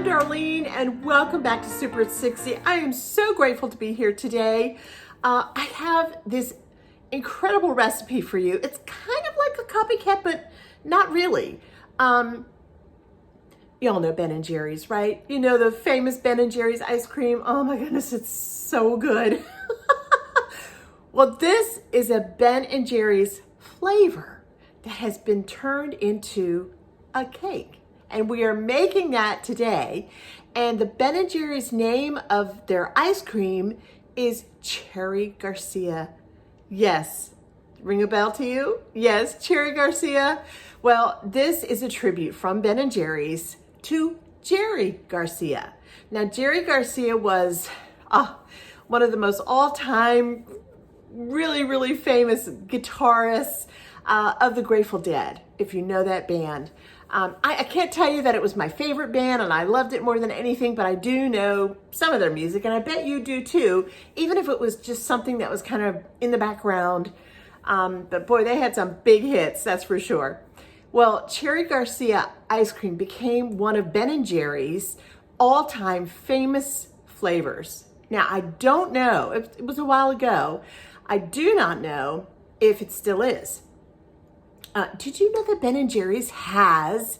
I'm Darlene and welcome back to Super at 60. I am so grateful to be here today. I have this incredible recipe for you. It's kind of like a copycat, but not really. You all know Ben and Jerry's, right? You know the famous Ben and Jerry's ice cream. Oh my goodness, it's so good. Well, this is a Ben and Jerry's flavor that has been turned into a cake. And we are making that today. And the Ben & Jerry's name of their ice cream is Cherry Garcia. Yes. Ring a bell to you? Yes, Cherry Garcia. Well, this is a tribute from Ben & Jerry's to Jerry Garcia. Now, Jerry Garcia was one of the most all-time, really famous guitarists of the Grateful Dead, if you know that band. I can't tell you that it was my favorite band and I loved it more than anything, but I do know some of their music and I bet you do too, even if it was just something that was kind of in the background. But boy, they had some big hits, that's for sure. Well, Cherry Garcia ice cream became one of Ben & Jerry's all-time famous flavors. Now, I don't know, it was a while ago. I do not know if it still is. Did you know that Ben & Jerry's has,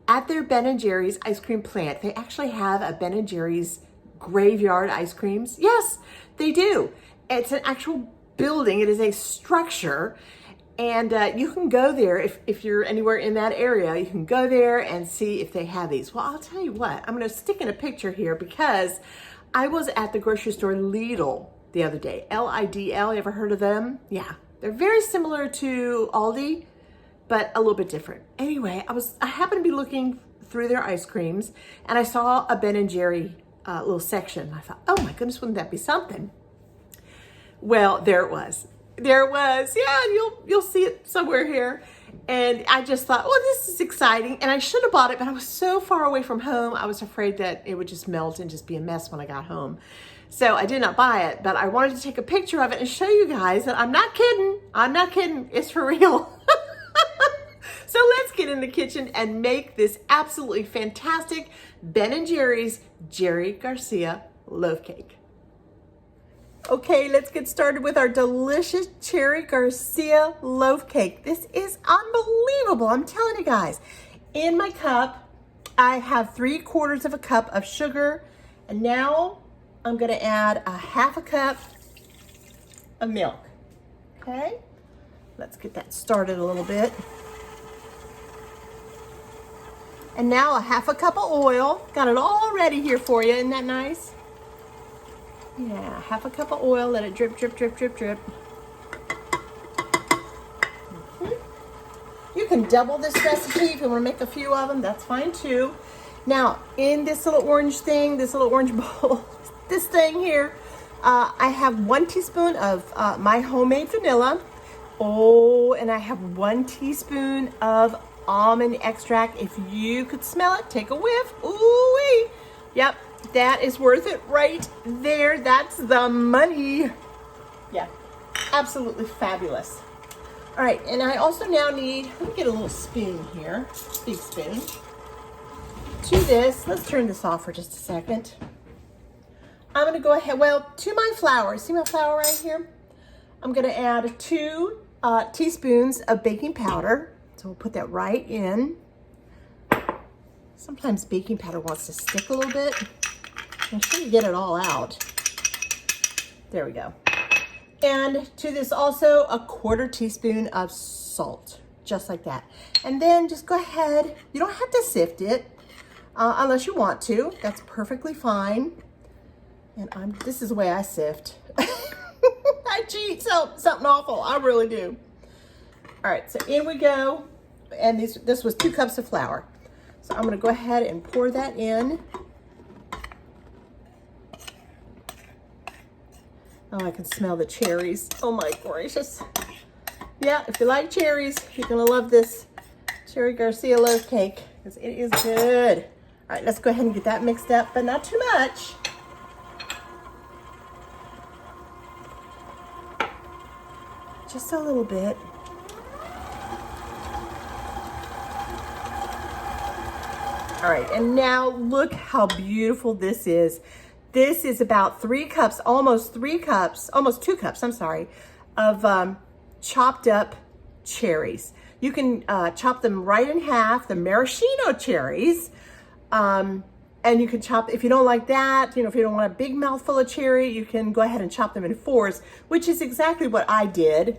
at their Ben & Jerry's ice cream plant, they actually have a Ben & Jerry's graveyard ice creams? Yes, they do. It's an actual building. It is a structure. And you can go there if you're anywhere in that area. You can go there and see if they have these. Well, I'll tell you what. I'm going to stick in a picture here because I was at the grocery store Lidl the other day. L-I-D-L. You ever heard of them? Yeah. They're very similar to Aldi, but a little bit different. Anyway, I happened to be looking through their ice creams and I saw a Ben & Jerry little section. I thought, oh my goodness, wouldn't that be something? Well, there it was. There it was. Yeah, you'll see it somewhere here. And I just thought, oh, this is exciting. And I should have bought it, but I was so far away from home. I was afraid that it would just melt and just be a mess when I got home. So I did not buy it, but I wanted to take a picture of it and show you guys that I'm not kidding. I'm not kidding. It's for real. So let's get in the kitchen and make this absolutely fantastic Ben & Jerry's Jerry Garcia loaf cake. Okay, let's get started with our delicious Cherry Garcia loaf cake. This is unbelievable, I'm telling you guys. In my cup, I have 3/4 of a cup of sugar, and now I'm gonna add a 1/2 cup of milk. Okay, let's get that started a little bit. And now a 1/2 cup of oil. Got it all ready here for you. Isn't that nice? Yeah, 1/2 cup of oil. Let it drip, drip, drip, drip, drip. You can double this recipe if you want to make a few of them. That's fine too. Now, in this little orange thing, this little orange bowl, this thing here, I have 1 teaspoon of my homemade vanilla. Oh, and I have 1 teaspoon of almond extract. If you could smell it, take a whiff. Ooh-wee. Yep, that is worth it right there. That's the money. Yeah, absolutely fabulous. All right, and I also now need, let me get a little spoon here, big spoon. To this, let's turn this off for just a second. I'm gonna go ahead, to my flour, see my flour right here? I'm gonna add 2 teaspoons of baking powder. So we'll put that right in. Sometimes baking powder wants to stick a little bit. Make sure you get it all out. There we go. And to this also a 1/4 teaspoon of salt, just like that. And then just go ahead, you don't have to sift it unless you want to. That's perfectly fine. And this is the way I sift. I cheat something awful, I really do. All right, so in we go. And this was 2 cups of flour. So I'm gonna go ahead and pour that in. Oh, I can smell the cherries. Oh my gracious. Yeah, if you like cherries, you're gonna love this Cherry Garcia loaf cake because it is good. All right, let's go ahead and get that mixed up, but not too much. Just a little bit. All right, and now look how beautiful this is. This is about 3 cups, almost 2 cups, I'm sorry, of chopped up cherries. You can chop them right in half, the maraschino cherries. And you can chop, if you don't like that, if you don't want a big mouthful of cherry, you can go ahead and chop them in 4s, which is exactly what I did,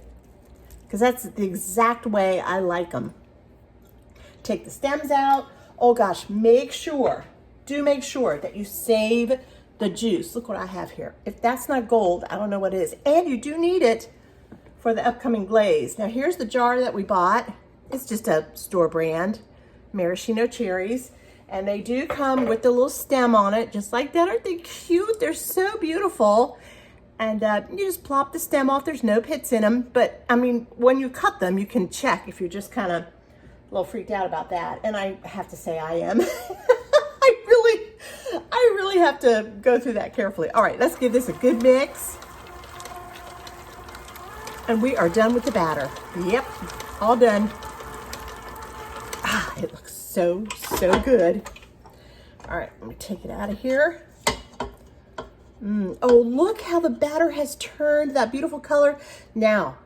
because that's the exact way I like them. Take the stems out. Oh gosh, make sure that you save the juice. Look what I have here. If that's not gold, I don't know what is. And you do need it for the upcoming glaze. Now here's the jar that we bought. It's just a store brand, maraschino cherries. And they do come with the little stem on it, just like that. Aren't they cute? They're so beautiful. And you just plop the stem off. There's no pits in them. But I mean, when you cut them, you can check if you're just kind of a little freaked out about that. And I have to say I am. I really have to go through that carefully. All right, let's give this a good mix. And we are done with the batter. Yep, all done. Ah, it looks so good. All right, let me take it out of here. Oh, look how the batter has turned that beautiful color. Now,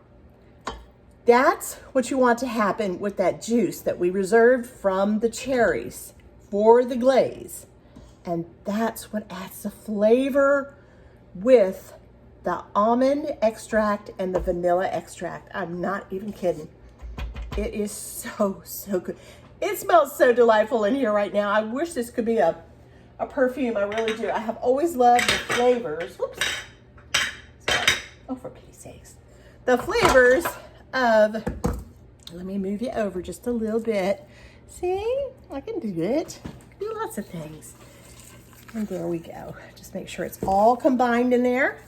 that's what you want to happen with that juice that we reserved from the cherries for the glaze. And that's what adds the flavor with the almond extract and the vanilla extract. I'm not even kidding. It is so good. It smells so delightful in here right now. I wish this could be a perfume. I really do. I have always loved the flavors. Whoops. Sorry. Oh, for pity's sakes. The flavors of, let me move you over just a little bit. See, I can do it. Do lots of things. And there we go. Just make sure it's all combined in there.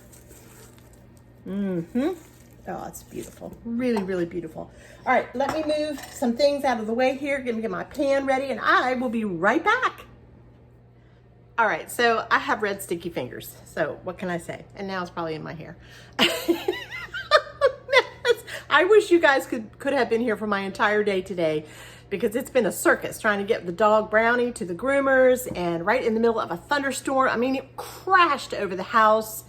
Oh, it's beautiful. Really beautiful. All right, let me move some things out of the way here. Gonna get my pan ready, and I will be right back. All right, so I have red sticky fingers. So what can I say? And now it's probably in my hair. I wish you guys could have been here for my entire day today, because it's been a circus trying to get the dog Brownie to the groomers, and right in the middle of a thunderstorm. I mean, it crashed over the house.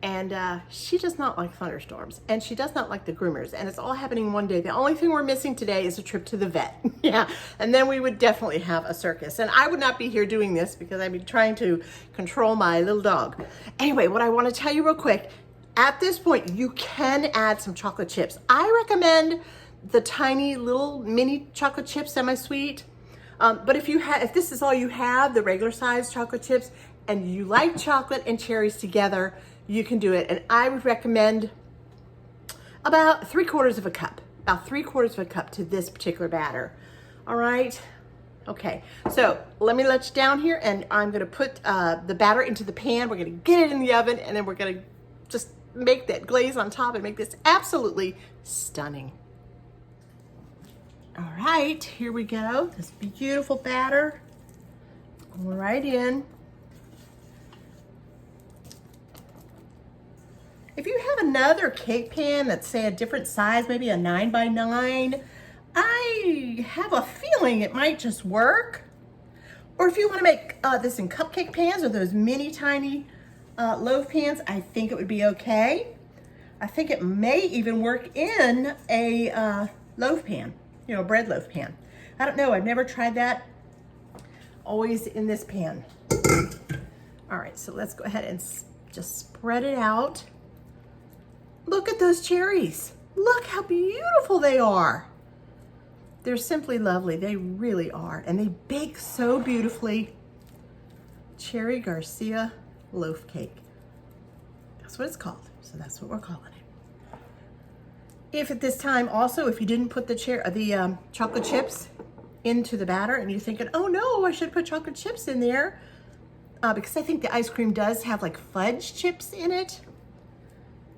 And she does not like thunderstorms, and she does not like the groomers, and it's all happening one day. The only thing we're missing today is a trip to the vet. Yeah, and then we would definitely have a circus, and I would not be here doing this because I'd be trying to control my little dog. Anyway, what I want to tell you real quick, at this point, you can add some chocolate chips. I recommend the tiny little mini chocolate chips, semi-sweet. But if this is all you have, the regular size chocolate chips, and you like chocolate and cherries together, you can do it. And I would recommend about 3/4 of a cup to this particular batter. All right. Okay. So let me let you down here, and I'm going to put the batter into the pan. We're going to get it in the oven, and then we're going to just make that glaze on top and make this absolutely stunning. All right, here we go. This beautiful batter going right in. If you have another cake pan that's, say, a different size, maybe a 9x9, I have a feeling it might just work. Or if you want to make this in cupcake pans or those mini tiny loaf pans, I think it would be okay. I think it may even work in a loaf pan, bread loaf pan. I don't know, I've never tried that. Always in this pan. All right, so let's go ahead and just spread it out. Look at those cherries. Look how beautiful they are. They're simply lovely. They really are. And they bake so beautifully. Cherry Garcia loaf cake. That's what it's called. So that's what we're calling it. If at this time also, if you didn't put the chocolate chips into the batter and you're thinking, oh no, I should put chocolate chips in there, because I think the ice cream does have like fudge chips in it.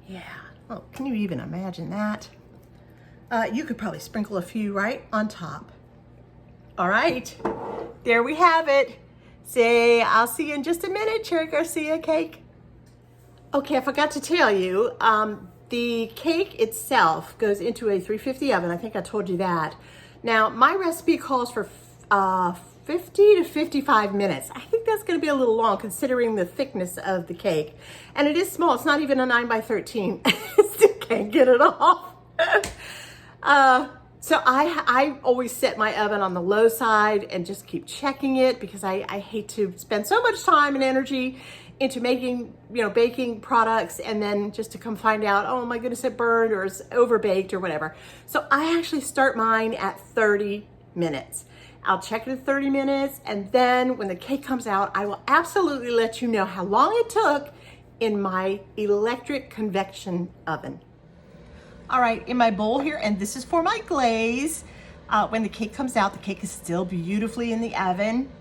Yeah. Oh, can you even imagine that? You could probably sprinkle a few right on top. All right, there we have it. Say, I'll see you in just a minute, Cherry Garcia cake. Okay, I forgot to tell you, the cake itself goes into a 350 oven. I think I told you that. Now, my recipe calls for 50 to 55 minutes. I think that's going to be a little long considering the thickness of the cake. And it is small. It's not even a 9 by 13. Still can't get it off. So I always set my oven on the low side and just keep checking it because I hate to spend so much time and energy into making, baking products and then just to come find out, oh my goodness, it burned or it's overbaked or whatever. So I actually start mine at 30 minutes. I'll check it at 30 minutes, and then when the cake comes out, I will absolutely let you know how long it took in my electric convection oven. All right, in my bowl here, and this is for my glaze. When the cake comes out, the cake is still beautifully in the oven.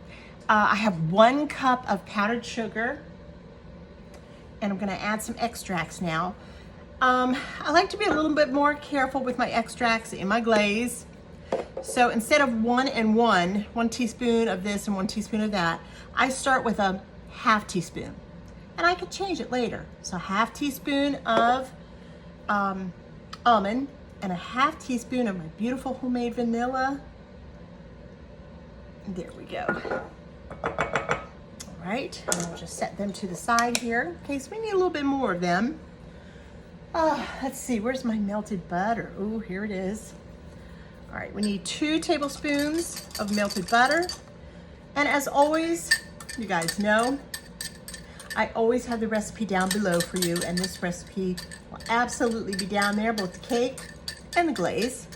I have 1 cup of powdered sugar, and I'm gonna add some extracts now. I like to be a little bit more careful with my extracts in my glaze. So instead of 1 and 1 teaspoon of this and 1 teaspoon of that, I start with a ½ teaspoon. And I could change it later. So ½ teaspoon of almond and a ½ teaspoon of my beautiful homemade vanilla. There we go. All right, and I'll just set them to the side here in case we need a little bit more of them. Let's see, where's my melted butter? Oh, here it is. All right, we need 2 tablespoons of melted butter. And as always, you guys know, I always have the recipe down below for you, and this recipe will absolutely be down there, both the cake and the glaze.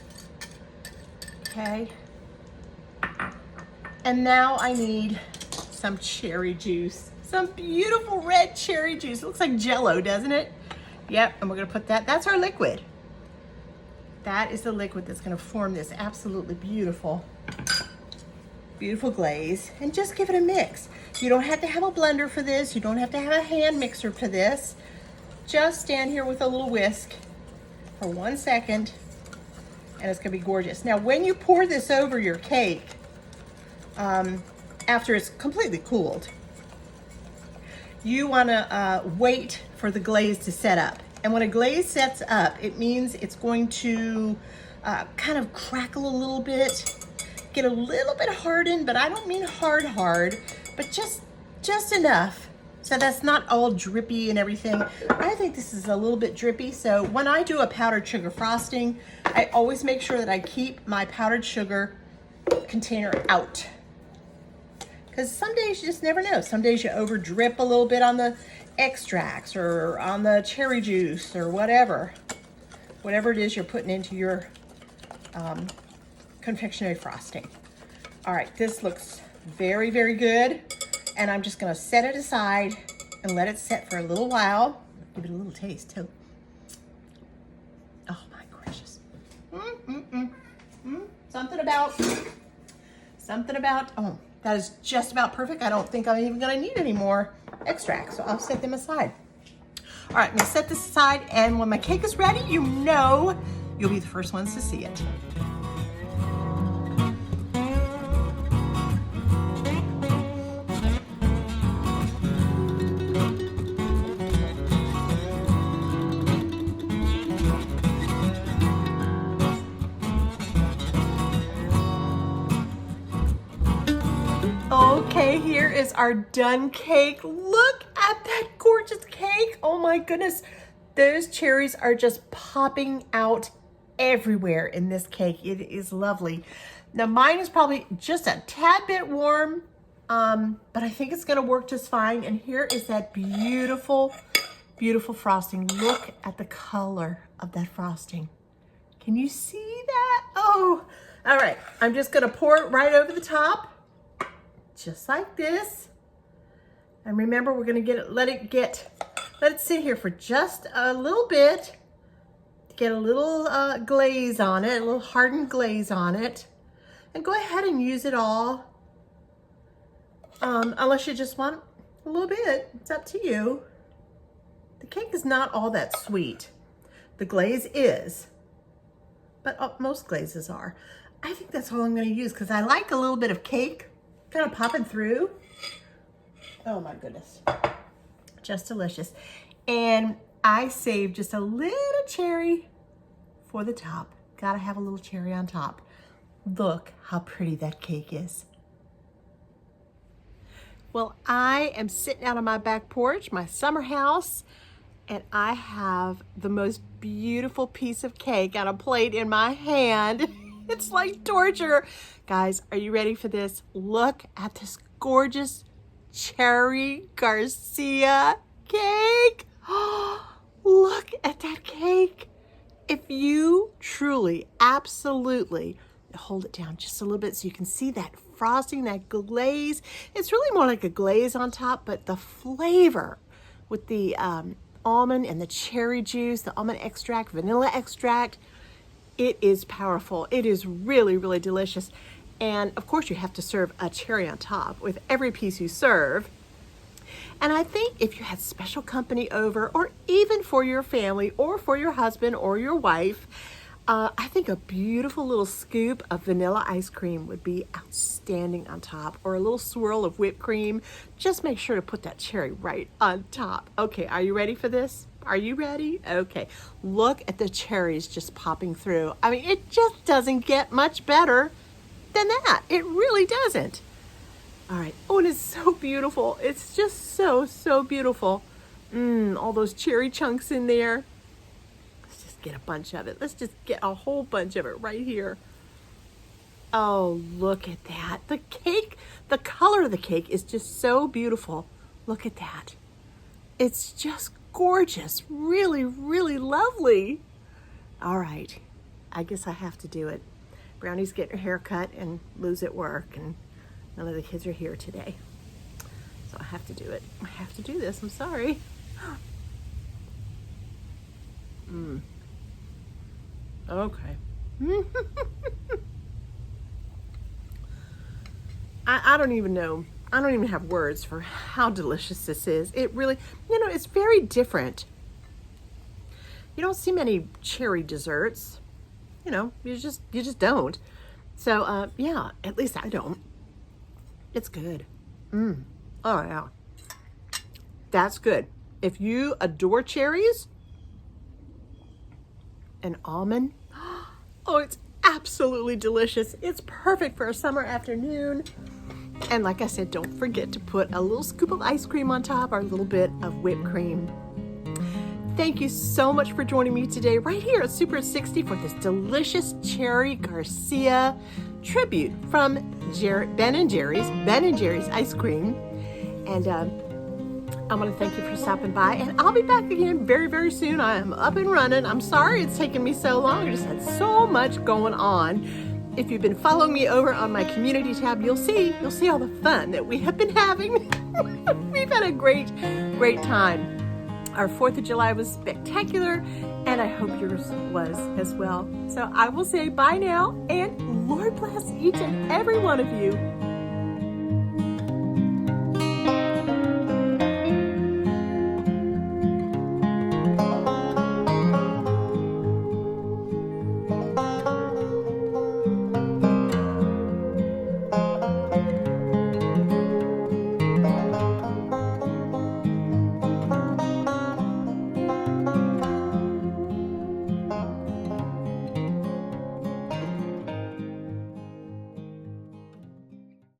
Okay. And now I need some cherry juice, some beautiful red cherry juice. It looks like Jell-O, doesn't it? Yep, and we're gonna put that's our liquid. That is the liquid that's gonna form this absolutely beautiful, beautiful glaze. And just give it a mix. You don't have to have a blender for this. You don't have to have a hand mixer for this. Just stand here with a little whisk for 1 second, and it's gonna be gorgeous. Now, when you pour this over your cake, after it's completely cooled, you wanna wait for the glaze to set up. And when a glaze sets up, it means it's going to kind of crackle a little bit, get a little bit hardened, but I don't mean hard, but just enough so that's not all drippy and everything. I think this is a little bit drippy, so when I do a powdered sugar frosting, I always make sure that I keep my powdered sugar container out. Because some days you just never know. Some days you over drip a little bit on the extracts or on the cherry juice or whatever it is you're putting into your confectionery frosting. All right, this looks very, very good. And I'm just gonna set it aside and let it set for a little while. Give it a little taste too. Oh my gracious. Something about, oh, that is just about perfect. I don't think I'm even gonna need any more extracts, so I'll set them aside. All right, I'm gonna set this aside, and when my cake is ready, you know you'll be the first ones to see it. Okay, here is our done cake. Look at that gorgeous cake. Oh my goodness. Those cherries are just popping out everywhere in this cake. It is lovely. Now mine is probably just a tad bit warm, but I think it's gonna work just fine. And here is that beautiful, beautiful frosting. Look at the color of that frosting. Can you see that? Oh, all right. I'm just gonna pour it right over the top. Just like this. And remember, we're gonna let it sit here for just a little bit to get a little glaze on it, a little hardened glaze on it. And go ahead and use it all. Unless you just want a little bit, it's up to you. The cake is not all that sweet. The glaze is, but most glazes are. I think that's all I'm gonna use because I like a little bit of cake kind of popping through. Oh my goodness, just delicious. And I saved just a little cherry for the top. Gotta have a little cherry on top. Look how pretty that cake is. Well, I am sitting out on my back porch, my summer house, and I have the most beautiful piece of cake on a plate in my hand. It's like torture. Guys, are you ready for this? Look at this gorgeous cherry Garcia cake. Look at that cake. If you truly, absolutely, hold it down just a little bit so you can see that frosting, that glaze. It's really more like a glaze on top, but the flavor with the almond and the cherry juice, the almond extract, vanilla extract, it is powerful. It is really, really delicious. And of course you have to serve a cherry on top with every piece you serve. And I think if you had special company over, or even for your family or for your husband or your wife, I think a beautiful little scoop of vanilla ice cream would be outstanding on top, or a little swirl of whipped cream. Just make sure to put that cherry right on top. Okay, are you ready for this? Are you ready? Okay, look at the cherries just popping through. I mean, it just doesn't get much better than that. It really doesn't. All right, oh, and it's so beautiful. It's just so, so beautiful. All those cherry chunks in there. Get a bunch of it. Let's just get a whole bunch of it right here. Oh, look at that. The cake, the color of the cake is just so beautiful. Look at that. It's just gorgeous. Really, really lovely. All right. I guess I have to do it. Brownie's getting her hair cut and Lou's at work, and none of the kids are here today. So I have to do it. I have to do this. I'm sorry. Okay. I don't even know. I don't even have words for how delicious this is. It really, it's very different. You don't see many cherry desserts. You just don't. So, yeah, at least I don't. It's good. Oh, yeah. That's good. If you adore cherries, and almond. Oh, it's absolutely delicious. It's perfect for a summer afternoon. And like I said, don't forget to put a little scoop of ice cream on top, or a little bit of whipped cream. Thank you so much for joining me today right here at Super 60 for this delicious cherry Garcia tribute from Ben & Jerry's ice cream. And I want to thank you for stopping by, and I'll be back again very, very soon. I am up and running. I'm sorry it's taken me so long. I just had so much going on. If you've been following me over on my community tab, you'll see all the fun that we have been having. We've had a great, great time. Our 4th of July was spectacular, and I hope yours was as well. So I will say bye now, and Lord bless each and every one of you.